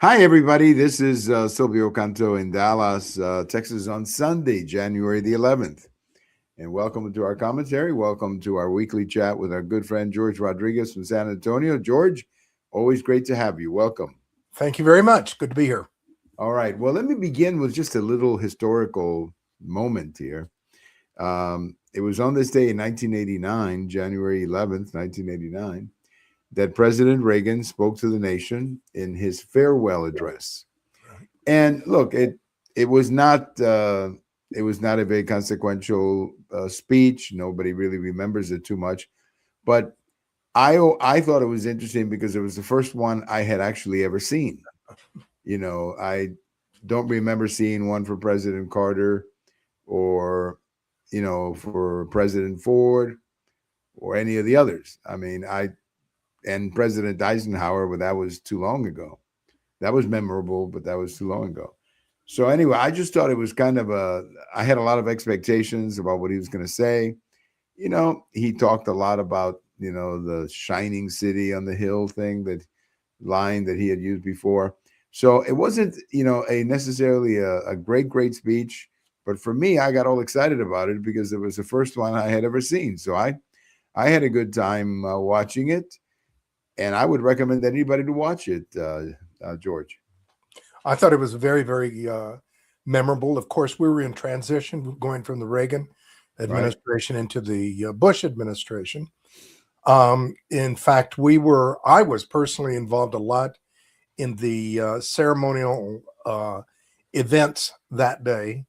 Hi, everybody. This is Silvio Canto in Dallas, Texas on Sunday, January the 11th. And welcome to our commentary. Welcome to our weekly chat with our good friend George Rodriguez from San Antonio. George, always great to have you. Welcome. Thank you very much. Good to be here. All right. Well, let me begin with just a little historical moment here. It was on this day in 1989, January 11th, 1989, that President Reagan spoke to the nation in his farewell address. And look, it was not a very consequential speech. Nobody really remembers it too much, but I thought it was interesting because it was the first one I had actually ever seen. I don't remember seeing one for President Carter or for President Ford or any of the others. I mean, I and President Eisenhower, but that was too long ago. That was memorable, but that was too long ago. So anyway, I just thought it was kind of I had a lot of expectations about what he was going to say. He talked a lot about, the shining city on the hill thing, that line that he had used before. So it wasn't, a necessarily a great speech, but for me, I got all excited about it because it was the first one I had ever seen. So I had a good time watching it, and I would recommend anybody to watch it, George. I thought it was very memorable. Of course, we were in transition going from the Reagan administration into the Bush administration. In fact, I was personally involved a lot in the ceremonial events that day,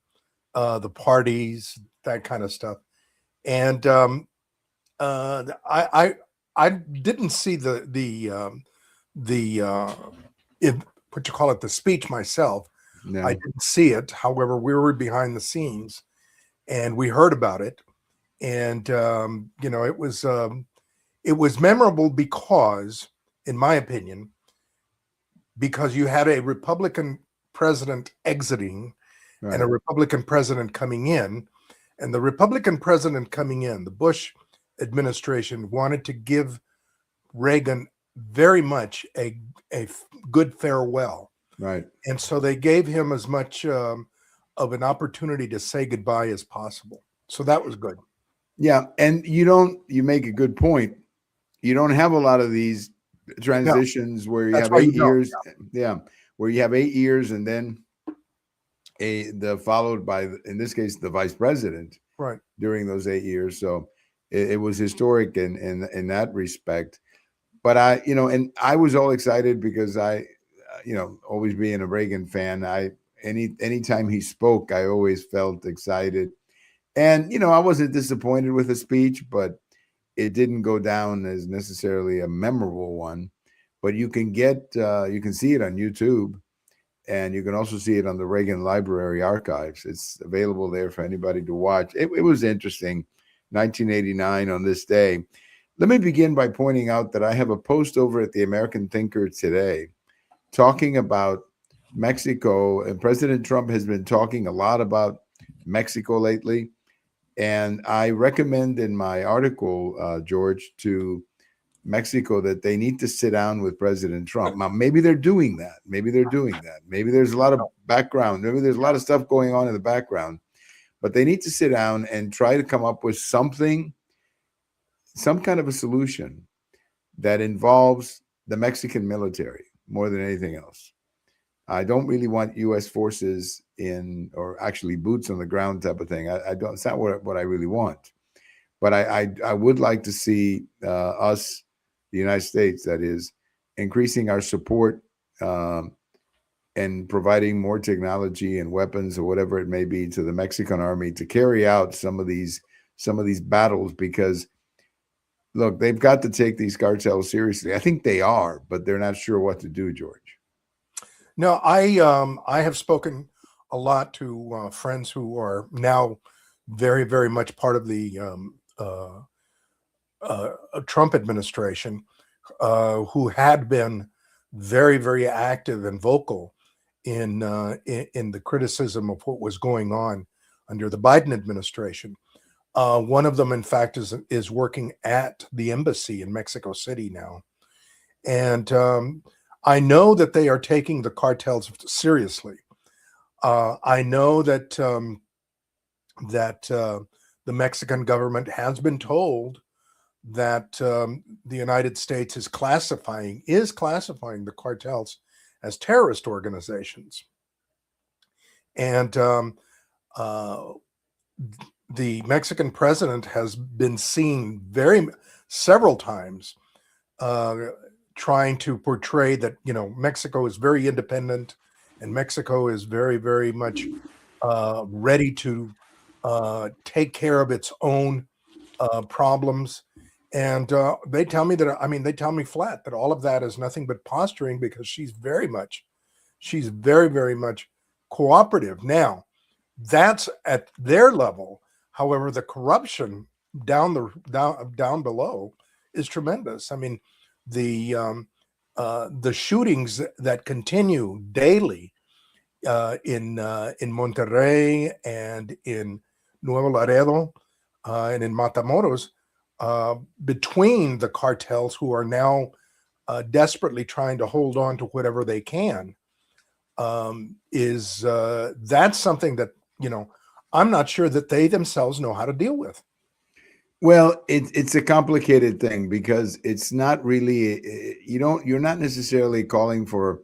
the parties, that kind of stuff. And I didn't see what you call it, the speech myself. No. I didn't see it. However, we were behind the scenes and we heard about it. And, it was memorable because, in my opinion, because you had a Republican president exiting and a Republican president coming in. And the Republican president coming in, the Bush administration, wanted to give Reagan very much a good farewell. Right. And so they gave him as much of an opportunity to say goodbye as possible. So that was good. Yeah. And you make a good point. You don't have a lot of these transitions where you have 8 years. Yeah. Where you have 8 years and then followed by, in this case, the vice president during those 8 years. So it was historic in that respect. But I was all excited because always being a Reagan fan, anytime he spoke, I always felt excited. And, I wasn't disappointed with the speech, but it didn't go down as necessarily a memorable one. But you can see it on YouTube, and you can also see it on the Reagan Library archives. It's available there for anybody to watch. It was interesting. 1989 on this day. Let me begin by pointing out that I have a post over at the American Thinker today talking about Mexico, and President Trump has been talking a lot about Mexico lately. And I recommend in my article, George, to Mexico that they need to sit down with President Trump. Now, maybe they're doing that. Maybe there's a lot of background. Maybe there's a lot of stuff going on in the background. But they need to sit down and try to come up with some kind of a solution that involves the Mexican military more than anything else. I don't really want U.S. forces in, or actually boots on the ground type of thing. I don't. It's not what I really want. But I would like to see us, the United States, that is, increasing our support and providing more technology and weapons or whatever it may be to the Mexican army to carry out some of these battles, because look, they've got to take these cartels seriously. I think they are, but they're not sure what to do, George. No, I have spoken a lot to friends who are now very much part of the Trump administration, who had been very active and vocal in the criticism of what was going on under the Biden administration. One of them, in fact, is working at the embassy in Mexico City now, and I know that they are taking the cartels seriously. I know that the Mexican government has been told that the United States is classifying the cartels as terrorist organizations, and the Mexican president has been seen several times trying to portray that, you know, Mexico is very independent and Mexico is very, very much ready to take care of its own problems. And they tell me that, I mean, they tell me flat that all of that is nothing but posturing, because she's very, very much cooperative. Now, that's at their level. However, the corruption down below is tremendous. I mean, the shootings that continue daily in Monterrey and in Nuevo Laredo and in Matamoros, between the cartels, who are now desperately trying to hold on to whatever they can, that's something that, you know, I'm not sure that they themselves know how to deal with. Well, it's a complicated thing, because it's not really, you're not necessarily calling for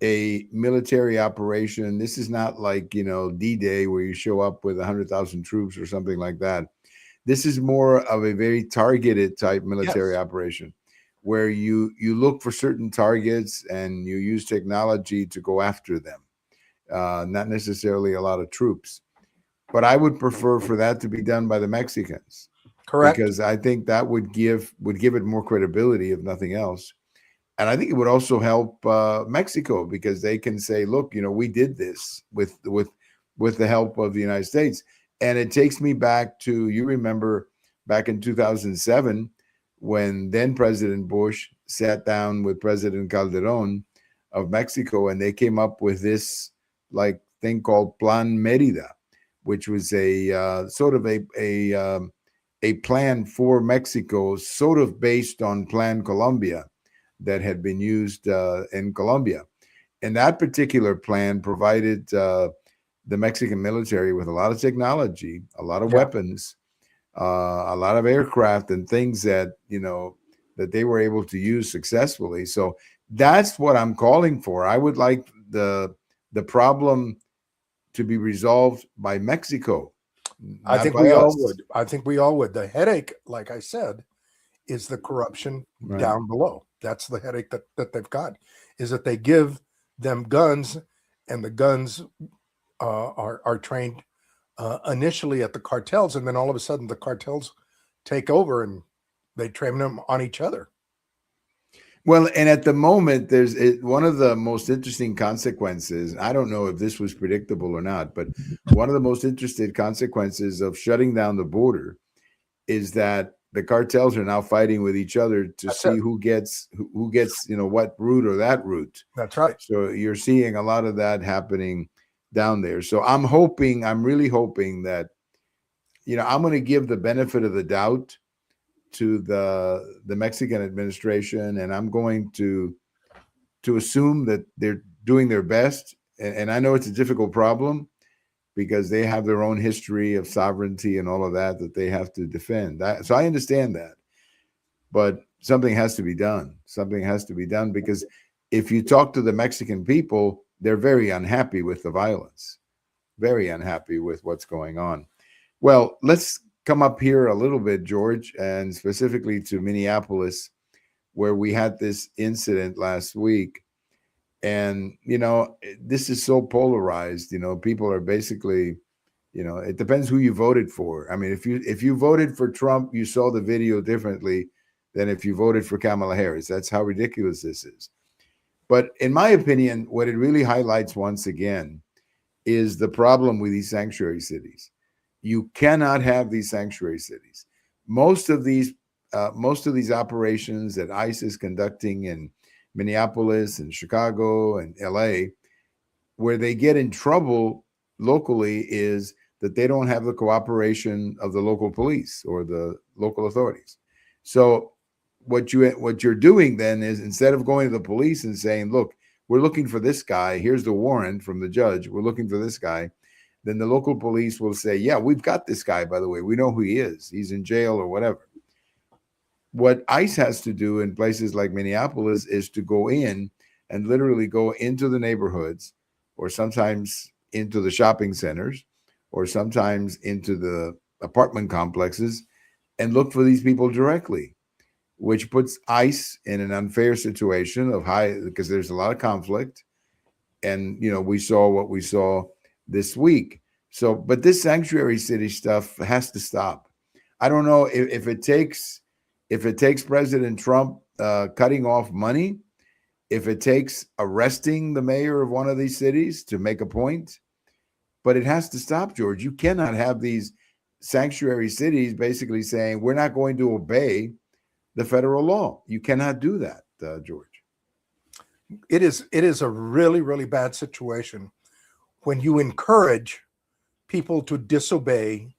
a military operation. This is not like, D-Day, where you show up with 100,000 troops or something like that. This is more of a very targeted type military operation, where you look for certain targets and you use technology to go after them. Not necessarily a lot of troops, but I would prefer for that to be done by the Mexicans. Correct. Because I think that would give it more credibility, if nothing else. And I think it would also help Mexico, because they can say, look, we did this with the help of the United States. And it takes me back to, you remember back in 2007, when then President Bush sat down with President Calderon of Mexico, and they came up with this like thing called Plan Merida, which was a sort of a plan for Mexico, sort of based on Plan Colombia that had been used in Colombia. And that particular plan provided the Mexican military with a lot of technology, a lot of weapons, a lot of aircraft and things that, that they were able to use successfully. So that's what I'm calling for. I would like the problem to be resolved by Mexico. I think we all would. I think we all would. The headache, like I said, is the corruption down below. That's the headache that they've got, is that they give them guns, and the guns are trained initially at the cartels, and then all of a sudden the cartels take over and they train them on each other. Well, and at the moment, there's one of the most interesting consequences. I don't know if this was predictable or not, but one of the most interesting consequences of shutting down the border is that the cartels are now fighting with each other to see who gets what route or that route. That's right. So you're seeing a lot of that happening down there. So I'm really hoping that, I'm going to give the benefit of the doubt to the Mexican administration, and I'm going to assume that they're doing their best. And I know it's a difficult problem, because they have their own history of sovereignty and all of that they have to defend. So I understand that, but something has to be done. Something has to be done, because if you talk to the Mexican people, they're very unhappy with the violence, very unhappy with what's going on. Well, let's come up here a little bit, George, and specifically to Minneapolis, where we had this incident last week. And, this is so polarized. People are basically, it depends who you voted for. I mean, if you voted for Trump, you saw the video differently than if you voted for Kamala Harris. That's how ridiculous this is. But in my opinion, what it really highlights once again is the problem with these sanctuary cities. You cannot have these sanctuary cities. Most of these operations that ICE is conducting in Minneapolis and Chicago and LA, where they get in trouble locally is that they don't have the cooperation of the local police or the local authorities. So what you're doing then is, instead of going to the police and saying, look, we're looking for this guy, here's the warrant from the judge, we're looking for this guy, then the local police will say, yeah, we've got this guy, by the way, we know who he is, he's in jail or whatever. What ICE has to do in places like Minneapolis is to go in and literally go into the neighborhoods, or sometimes into the shopping centers, or sometimes into the apartment complexes, and look for these people directly, which puts ICE in an unfair situation of because there's a lot of conflict. And, we saw what we saw this week. So, but this sanctuary city stuff has to stop. I don't know if it takes President Trump cutting off money, if it takes arresting the mayor of one of these cities to make a point, but it has to stop, George. You cannot have these sanctuary cities basically saying, we're not going to obey the federal law. You cannot do that, George. It is a really, really bad situation when you encourage people to disobey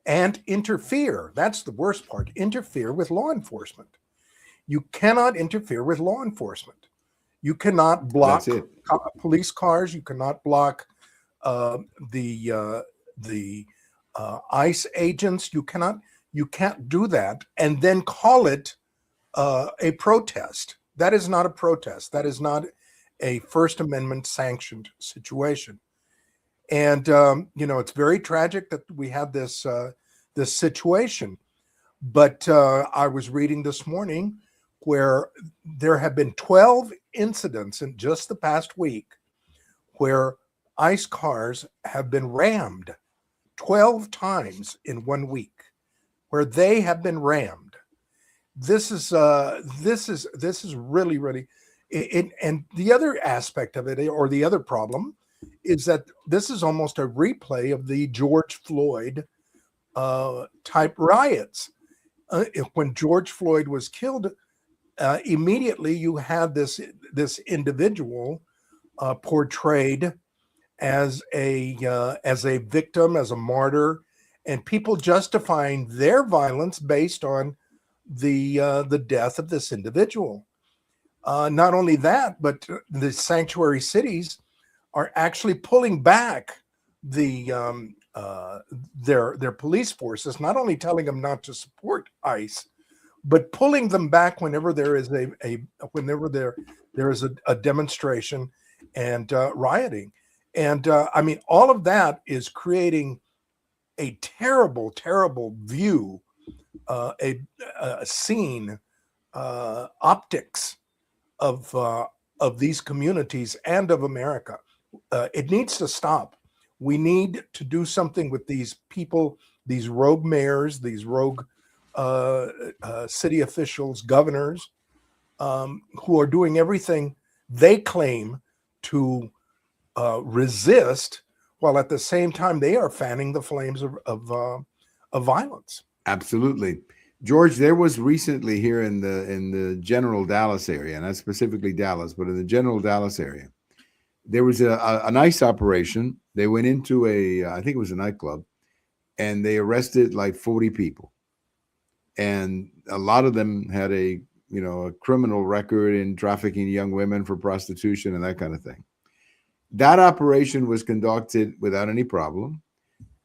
and interfere. That's the worst part. Interfere with law enforcement. You cannot interfere with law enforcement. You cannot block police cars. You cannot block the ICE agents. You can't do that and then call it a protest. That is not a protest. That is not a First Amendment sanctioned situation. And it's very tragic that we have this situation. But I was reading this morning where there have been 12 incidents in just the past week where ICE cars have been rammed 12 times in 1 week, where they have been rammed. This is really, really, and the other aspect of it, or the other problem, is that this is almost a replay of the George Floyd type riots. When George Floyd was killed, immediately you had this individual portrayed as a victim, as a martyr, and people justifying their violence based on the death of this individual. Not only that, but the sanctuary cities are actually pulling back their police forces, not only telling them not to support ICE, but pulling them back whenever there is a demonstration and rioting. And all of that is creating a terrible, terrible view, a scene, optics of these communities and of America. It needs to stop. We need to do something with these people, these rogue mayors, these rogue city officials, governors, who are doing everything they claim to resist, while at the same time they are fanning the flames of violence. Absolutely. George, there was recently here in the general Dallas area, not specifically Dallas, but in the general Dallas area, there was a ICE operation. They went into I think it was a nightclub, and they arrested like 40 people. And a lot of them had a criminal record in trafficking young women for prostitution and that kind of thing. That operation was conducted without any problem.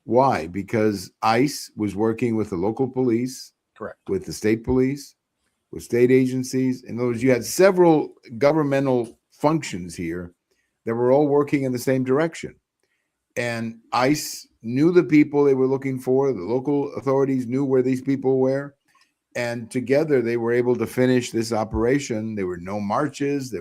Why? Because ICE was working with the local police, correct, with the state police, with state agencies. In other words, you had several governmental functions here that were all working in the same direction. And ICE knew the people they were looking for. The local authorities knew where these people were. And together they were able to finish this operation. There were no marches.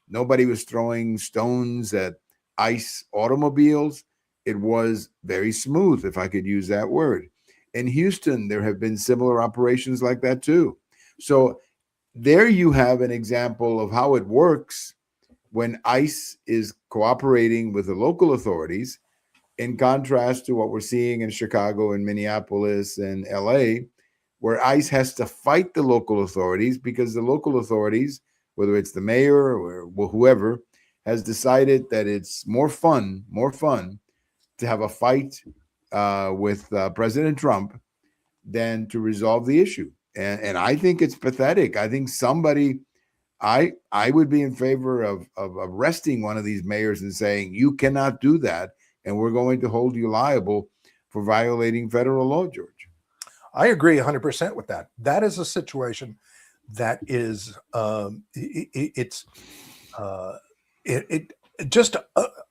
Nobody was throwing stones at ICE automobiles. It was very smooth, if I could use that word. In Houston, there have been similar operations like that too. So there you have an example of how it works when ICE is cooperating with the local authorities, in contrast to what we're seeing in Chicago and Minneapolis and LA, where ICE has to fight the local authorities because the local authorities, whether it's the mayor or whoever, has decided that it's more fun to have a fight with President Trump than to resolve the issue. And I think it's pathetic. I think somebody, I would be in favor of arresting one of these mayors and saying, you cannot do that, and we're going to hold you liable for violating federal law, George. I agree 100% with that. That is a situation that is it's just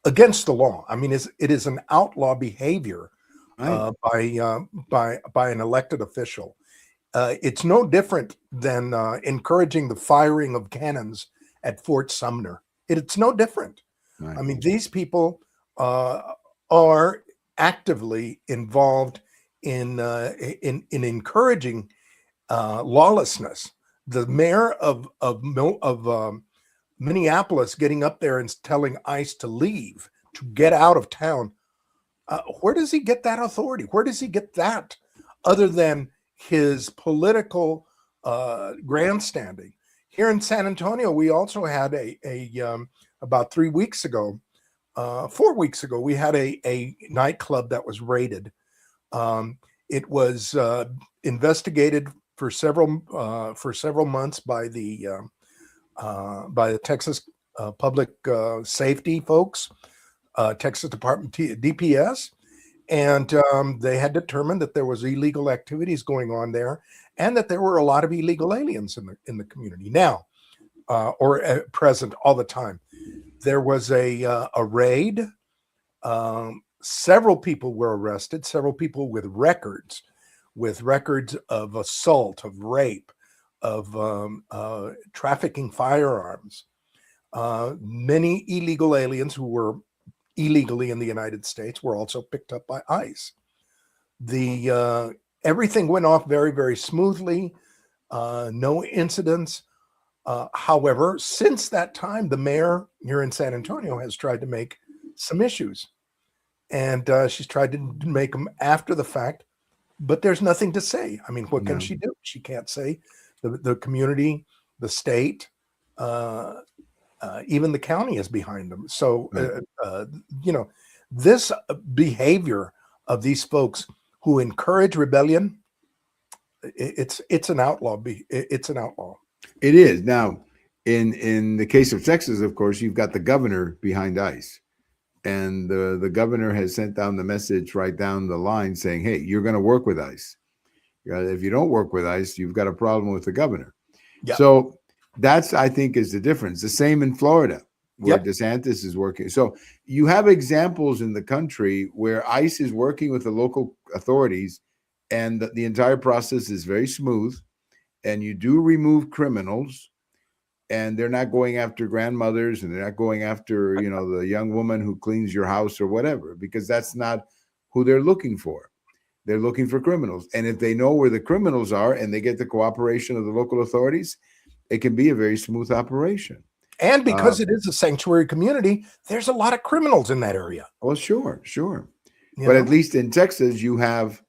against the law. I mean, it is an outlaw behavior by an elected official. It's no different than encouraging the firing of cannons at Fort Sumner. It's no different. Right. I mean, these people are actively involved in encouraging lawlessness. The mayor of Minneapolis getting up there and telling ICE to leave, to get out of town. Where does he get that authority? Where does he get that other than his political grandstanding? Here in San Antonio, we also had about 3 weeks ago, 4 weeks ago, we had a nightclub that was raided. It was investigated for several months by the Texas Public Safety folks, Texas Department DPS, and they had determined that there was illegal activities going on there, and that there were a lot of illegal aliens in the community now, or at present all the time. There was a raid. Several people were arrested. Several people with records of assault, of rape, of trafficking firearms. Many illegal aliens who were illegally in the United States were also picked up by ICE. Everything went off very, very smoothly. No incidents. However, since that time, the mayor here in San Antonio has tried to make some issues, and she's tried to make them after the fact, but there's nothing to say. I mean, what can she do? She can't say. The right. The state, even the county is behind them. So, right. This behavior of these folks who encourage rebellion, it's an outlaw. It's an outlaw. It is. Now, in the case of Texas, of course, you've got the governor behind ICE. And the governor has sent down the message right down the line saying, hey, you're going to work with ICE. If you don't work with ICE, you've got a problem with the governor. Yep. So that's, I think, is the difference. The same in Florida, where DeSantis is working. So you have examples in the country where ICE is working with the local authorities, and the entire process is very smooth. And you do remove criminals, and they're not going after grandmothers, and they're not going after, the young woman who cleans your house or whatever, because that's not who they're looking for. They're looking for criminals. And if they know where the criminals are and they get the cooperation of the local authorities, it can be a very smooth operation. And because it is a sanctuary community, there's a lot of criminals in that area. Well, sure. But at least in Texas, you have,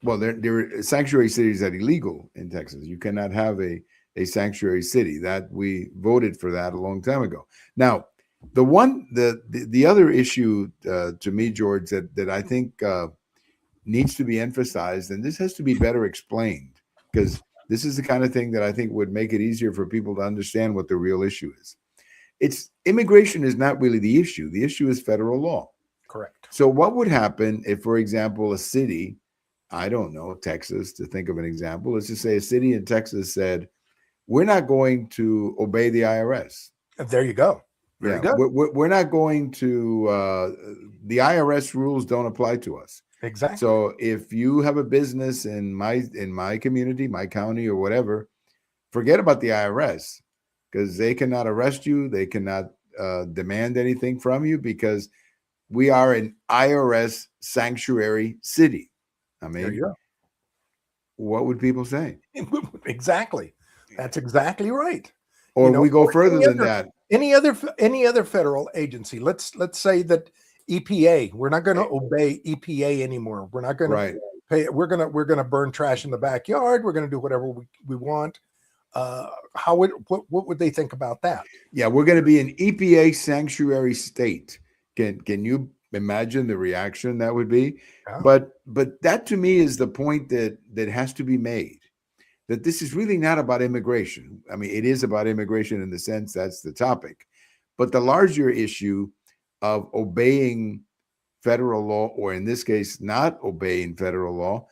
there are sanctuary cities that are illegal in Texas. You cannot have a sanctuary city. That we voted for that a long time ago. Now, the other issue to me, George, that I think needs to be emphasized, and this has to be better explained, because this is the kind of thing that I think would make it easier for people to understand what the real issue is. Immigration is not really the issue. The issue is federal law. Correct. So what would happen if, for example, a city, I don't know, Texas, to think of an example, let's just say a city in Texas said, we're not going to obey the IRS. There you go. Very good. We're not going to, the IRS rules don't apply to us. Exactly. So if you have a business in my community, my county or whatever, forget about the IRS, because they cannot arrest you. They cannot demand anything from you, because we are an IRS sanctuary city. I mean, there you go. What would people say? Exactly. That's exactly right. Or we go further than that. Any other federal agency. Let's say that EPA. We're not going to obey EPA anymore. We're not going to pay. We're going to burn trash in the backyard. We're going to do whatever we want. What would they think about that? Yeah, we're going to be an EPA sanctuary state. Can you imagine the reaction that would be? Yeah. But that to me is the point that has to be made. that this is really not about immigration. I mean, it is about immigration in the sense that's the topic, but the larger issue of obeying federal law, or in this case, not obeying federal law.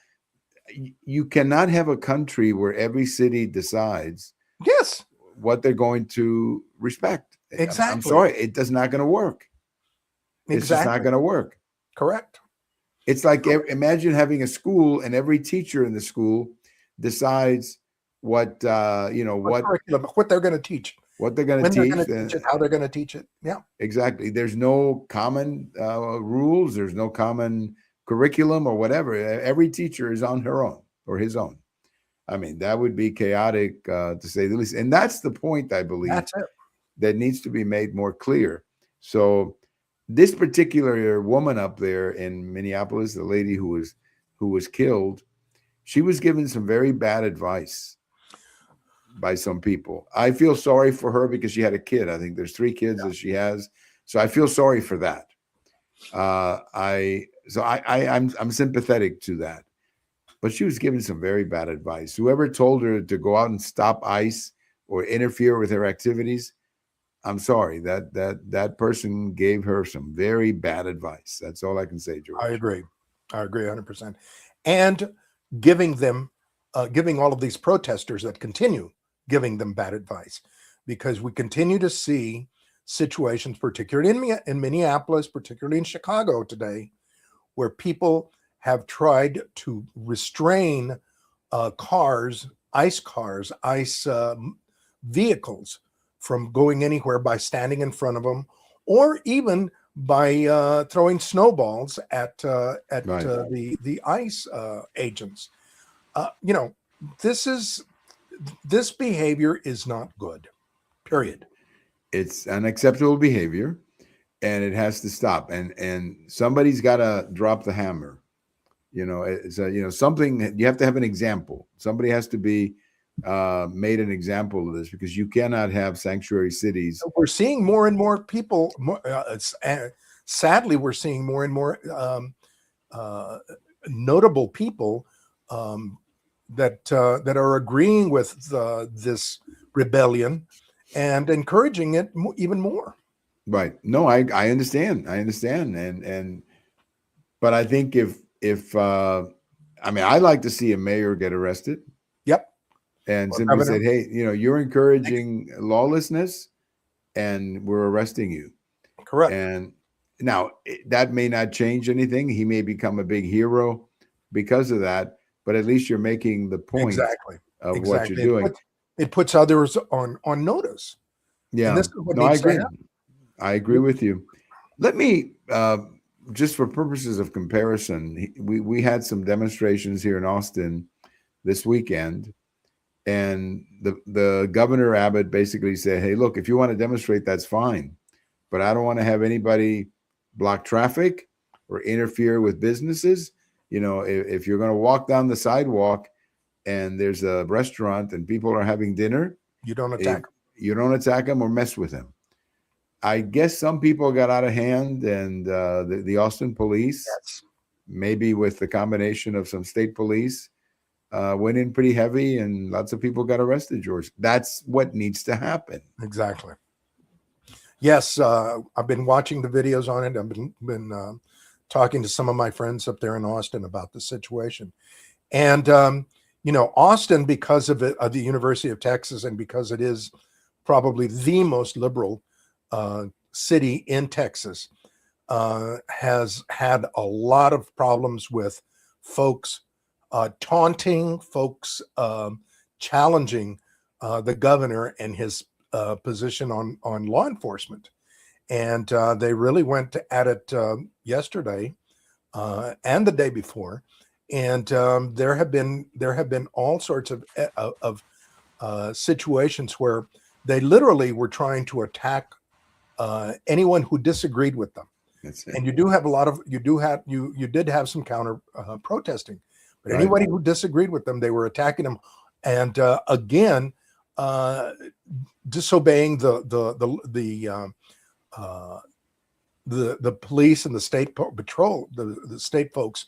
You cannot have a country where every city decides yes what they're going to respect. exactly. I'm sorry, it does not going to work. It's just not going to work. Correct. It's like, imagine having a school and every teacher in the school decides what curriculum, what they're going to teach, what they're going to teach, it, how they're going to teach it. Yeah, exactly. There's no common rules. There's no common curriculum or whatever. Every teacher is on her own or his own. I mean, that would be chaotic to say the least. And that's the point, I believe, that needs to be made more clear. So this particular woman up there in Minneapolis, the lady who was killed, she was given some very bad advice by some people. I feel sorry for her because she had a kid. I think there's 3 kids that she has. So I feel sorry for that. I'm sympathetic to that. But she was given some very bad advice. Whoever told her to go out and stop ICE or interfere with her activities, I'm sorry, that person gave her some very bad advice. That's all I can say, George. I agree 100%. And giving all of these protesters that continue giving them bad advice, because we continue to see situations, particularly in Minneapolis, particularly in Chicago today, where people have tried to restrain ICE vehicles from going anywhere by standing in front of them, or even by throwing snowballs at the ICE agents. This behavior is not good. Period. It's unacceptable behavior, and it has to stop. And somebody's got to drop the hammer. Something, you have to have an example. Somebody has to be made an example of this, because you cannot have sanctuary cities. We're seeing more and more people. Sadly, we're seeing more and more notable people that are agreeing with this rebellion and encouraging it even more. Right. No, I understand. But I think I'd like to see a mayor get arrested. Yep. And simply said, hey, you're encouraging lawlessness and we're arresting you. Correct. And now that may not change anything. He may become a big hero because of that, but at least you're making the point of what you're doing. It puts others on notice. Yeah. I agree. I agree with you. Let me, just for purposes of comparison, we had some demonstrations here in Austin this weekend, and the Governor Abbott basically said, hey, look, if you want to demonstrate, that's fine, but I don't want to have anybody block traffic or interfere with businesses. If you're going to walk down the sidewalk and there's a restaurant and people are having dinner, you don't attack them. You don't attack them or mess with them. I guess some people got out of hand, and the Austin police, maybe with the combination of some state police, went in pretty heavy, and lots of people got arrested, George. That's what needs to happen. Exactly. Yes, I've been watching the videos on it. I've been talking to some of my friends up there in Austin about the situation. And, Austin, because of the University of Texas, and because it is probably the most liberal city in Texas, has had a lot of problems with folks taunting, folks challenging the governor and his position on law enforcement. And they really went at it yesterday and the day before. And there have been all sorts of situations where they literally were trying to attack anyone who disagreed with them. And you did have some counter protesting, but anybody who disagreed with them, they were attacking them, and again, disobeying the police and the state patrol, the state folks,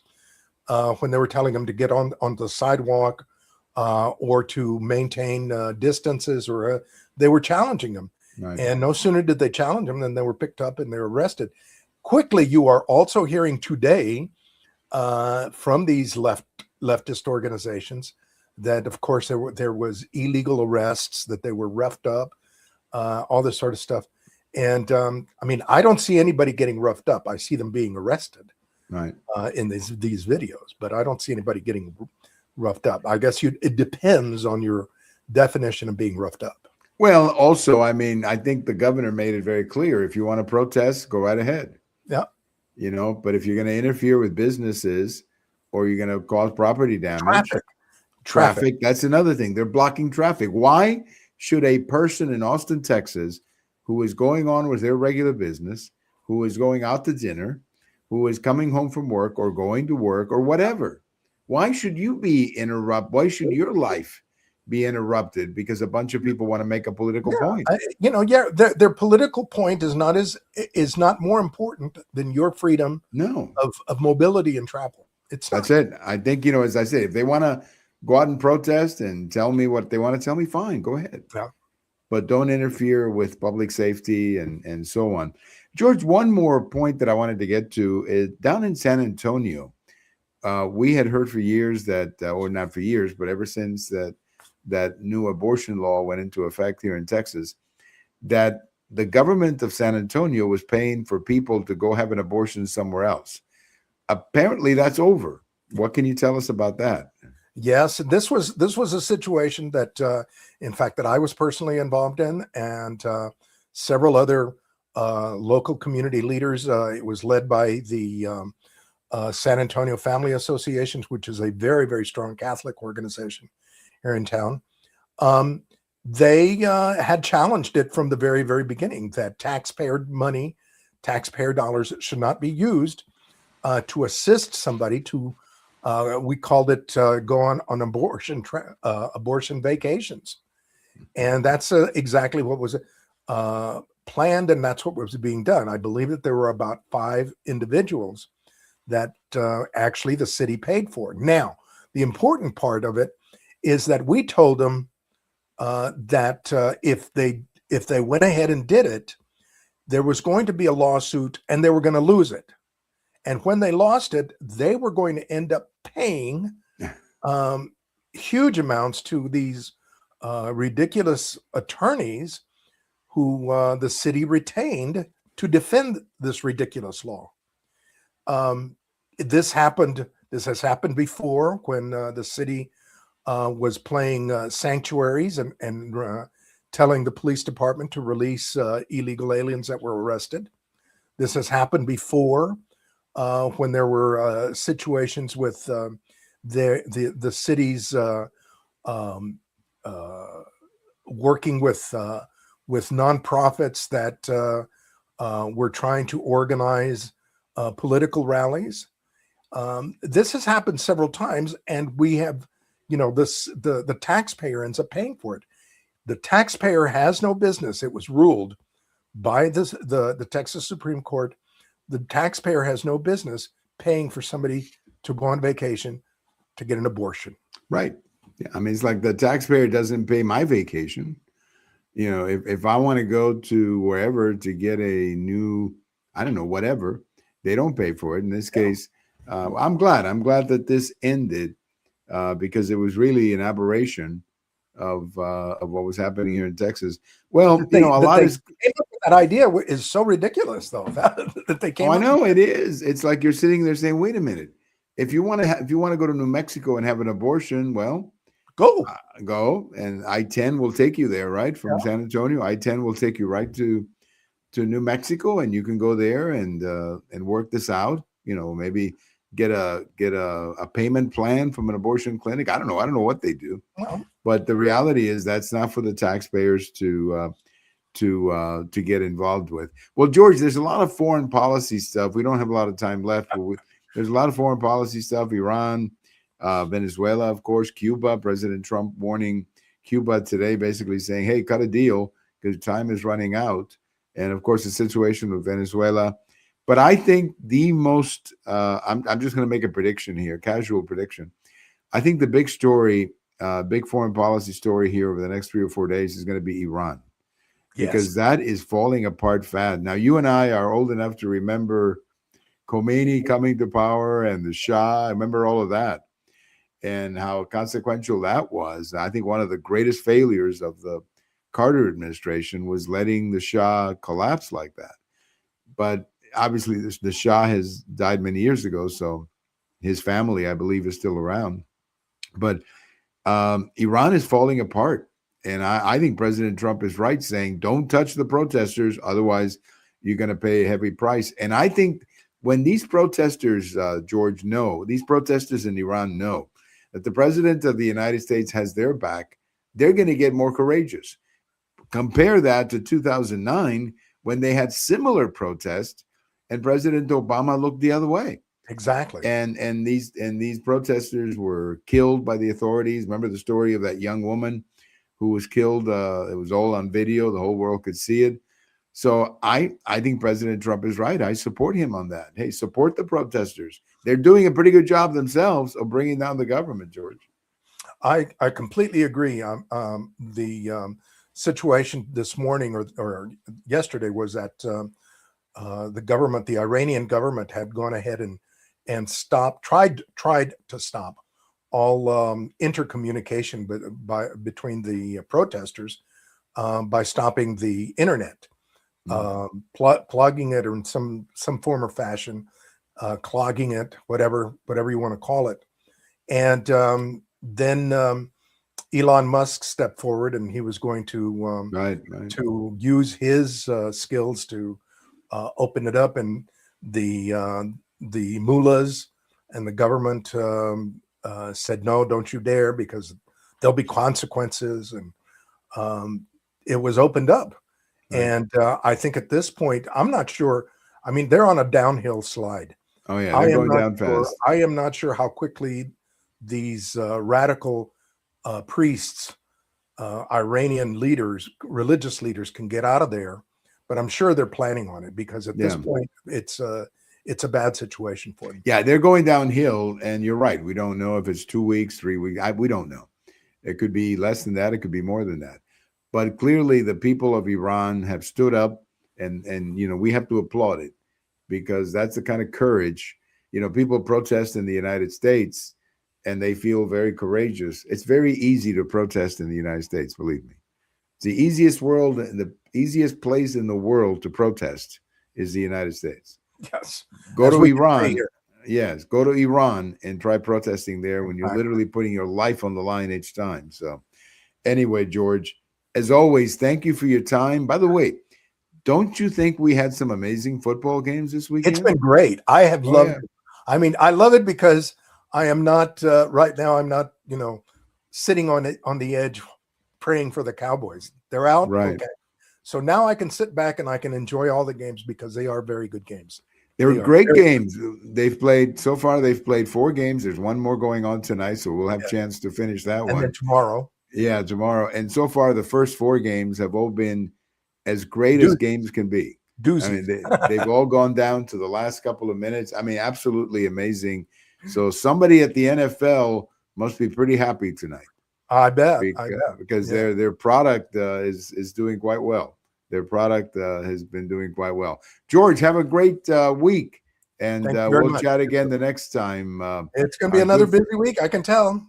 when they were telling them to get on the sidewalk or to maintain distances, or they were challenging them. Right. And no sooner did they challenge them than they were picked up and they were arrested. Quickly, you are also hearing today from these leftist organizations that, of course, there was illegal arrests, that they were roughed up, all this sort of stuff. And I mean, I don't see anybody getting roughed up. I see them being arrested, right, in these videos, but I don't see anybody getting roughed up. I guess it depends on your definition of being roughed up. Well, also, I mean, I think the governor made it very clear: if you want to protest, go right ahead. Yeah. You know, but if you're going to interfere with businesses or you're going to cause property damage, traffic, that's another thing. They're blocking traffic. Why should a person in Austin, Texas, who is going on with their regular business, who is going out to dinner, who is coming home from work or going to work or whatever, why should you be interrupted? Why should your life be interrupted because a bunch of people want to make a political point? Their political point is not more important than your freedom of mobility and travel. That's it. I think, as I say, if they want to go out and protest and tell me what they want to tell me, fine, go ahead. Yeah. But don't interfere with public safety and so on. George, one more point that I wanted to get to is down in San Antonio. We had heard for years that, or not for years, but ever since that new abortion law went into effect here in Texas, that the government of San Antonio was paying for people to go have an abortion somewhere else. Apparently that's over. What can you tell us about that? Yes, this was a situation that, in fact, that I was personally involved in, and several other local community leaders. It was led by the San Antonio Family Associations, which is a very, very strong Catholic organization here in town. They had challenged it from the very, very beginning, that taxpayer money, taxpayer dollars should not be used to assist somebody to, we called it go on abortion vacations. And that's exactly what was planned, and that's what was being done. I believe that there were about 5 individuals that actually the city paid for. Now, the important part of it is that we told them that if they went ahead and did it, there was going to be a lawsuit and they were going to lose it. And when they lost it, they were going to end up paying huge amounts to these ridiculous attorneys who the city retained to defend this ridiculous law. This has happened before, when the city was playing sanctuaries and telling the police department to release illegal aliens that were arrested. This has happened before when there were situations with the city's working with nonprofits that were trying to organize political rallies. This has happened several times, and we have, the taxpayer ends up paying for it. The taxpayer has no business. It was ruled by the Texas Supreme Court. The taxpayer has no business paying for somebody to go on vacation to get an abortion. Right. Yeah. I mean, it's like the taxpayer doesn't pay my vacation. If I want to go to wherever to get a new, I don't know, whatever, they don't pay for it. In this case, I'm glad that this ended because it was really an aberration of what was happening here in Texas. Well, that idea is so ridiculous, though, that they came. I know it is. It's like you're sitting there saying, "Wait a minute. If you want to go to New Mexico and have an abortion, well, go, and I-10 will take you there, right? From San Antonio, I-10 will take you right to New Mexico, and you can go there and work this out. Maybe get a payment plan from an abortion clinic. I don't know what they do, but the reality is that's not for the taxpayers to get involved with. Well, George, there's a lot of foreign policy stuff. We don't have a lot of time left, but there's a lot of foreign policy stuff. Iran, Venezuela, of course, Cuba. President Trump warning Cuba today, basically saying, "Hey, cut a deal because time is running out." And of course, the situation with Venezuela. But I think the most, I'm just going to make a prediction here, casual prediction. I think the big story big foreign policy story here over the next 3 or 4 days is going to be Iran, because Yes. that is falling apart fast. Now, you and I are old enough to remember Khomeini coming to power and the Shah. I remember all of that and how consequential that was. I think one of the greatest failures of the Carter administration was letting the Shah collapse like that. But obviously, the Shah has died many years ago, so his family, I believe, is still around. But Iran is falling apart. And I think President Trump is right saying, don't touch the protesters, otherwise you're going to pay a heavy price. And I think when these protesters, George, know, these protesters in Iran know that the president of the United States has their back, they're going to get more courageous. Compare that to 2009 when they had similar protests and President Obama looked the other way. Exactly. And these protesters were killed by the authorities. Remember the story of that young woman who was killed? It was all on video. The whole world could see it. So I think President Trump is right. I support him on that. Hey, support the protesters. They're doing a pretty good job themselves of bringing down the government, George. I completely agree. The situation this morning or yesterday was that the government, the Iranian government, had gone ahead and tried to stop all intercommunication between the protesters by stopping the internet, plugging it or in some form or fashion, clogging it, whatever you want to call it. And then Elon Musk stepped forward, and he was going to to use his skills to open it up, and the mullahs and the government said, no, don't you dare, because there'll be consequences. And it was opened up. Right. And I think at this point, I'm not sure. I mean, they're on a downhill slide. Oh, yeah, they're going down fast. I am not sure how quickly these radical priests, Iranian leaders, religious leaders can get out of there. But I'm sure they're planning on it, because at this point, it's a bad situation for them. Yeah, they're going downhill, and you're right. We don't know if it's 2 weeks, 3 weeks. We don't know. It could be less than that. It could be more than that. But clearly, the people of Iran have stood up, and we have to applaud it, because that's the kind of courage. People protest in the United States, and they feel very courageous. It's very easy to protest in the United States, believe me. It's the easiest place in the world to protest is the United States. Yes. Go to Iran. Yes, go to Iran and try protesting there when you're literally putting your life on the line each time. So anyway, George, as always, thank you for your time. By the way, don't you think we had some amazing football games this weekend? It's been great. I have loved it. I mean, I love it because I am not right now. I'm not, sitting on the edge praying for the Cowboys. They're out. Right. Okay. So now I can sit back and I can enjoy all the games, because they are very good games. They were great games. They've played 4 games. There's one more going on tonight, so we'll have a chance to finish that one. And then tomorrow. Yeah, tomorrow. And so far, the first 4 games have all been as great as games can be. Doozy. I mean, they've all gone down to the last couple of minutes. I mean, absolutely amazing. So somebody at the NFL must be pretty happy tonight. I bet. Because their product is doing quite well. Their product has been doing quite well. George, have a great week, and we'll chat again the next time. It's going to be another busy week, I can tell.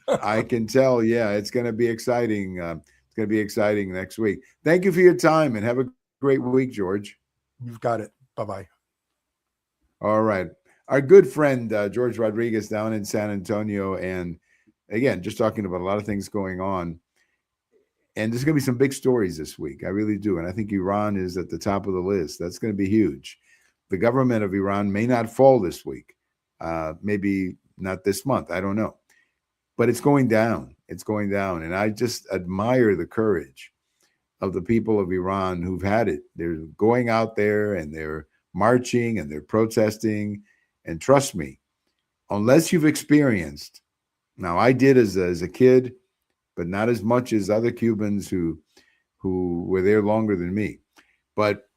I can tell. Yeah, it's going to be exciting. It's going to be exciting next week. Thank you for your time, and have a great week, George. You've got it. Bye-bye. All right. Our good friend, George Rodriguez, down in San Antonio. And again, just talking about a lot of things going on. And there's going to be some big stories this week. I really do. And I think Iran is at the top of the list. That's going to be huge. The government of Iran may not fall this week. Maybe not this month. I don't know. But it's going down. It's going down. And I just admire the courage of the people of Iran who've had it. They're going out there and they're marching and they're protesting. And trust me, unless you've experienced, now I did as a kid, but not as much as other Cubans who were there longer than me. But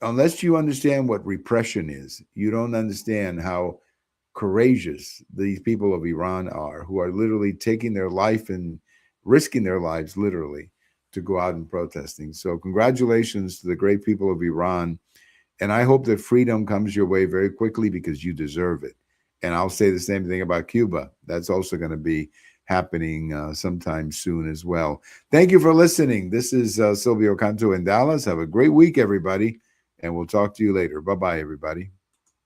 unless you understand what repression is, you don't understand how courageous these people of Iran are, who are literally taking their life and risking their lives literally to go out and protesting. So congratulations to the great people of Iran. And I hope that freedom comes your way very quickly, because you deserve it. And I'll say the same thing about Cuba. That's also going to be happening sometime soon as well. Thank you for listening. This is Silvio Canto in Dallas. Have a great week, everybody. And we'll talk to you later. Bye-bye, everybody.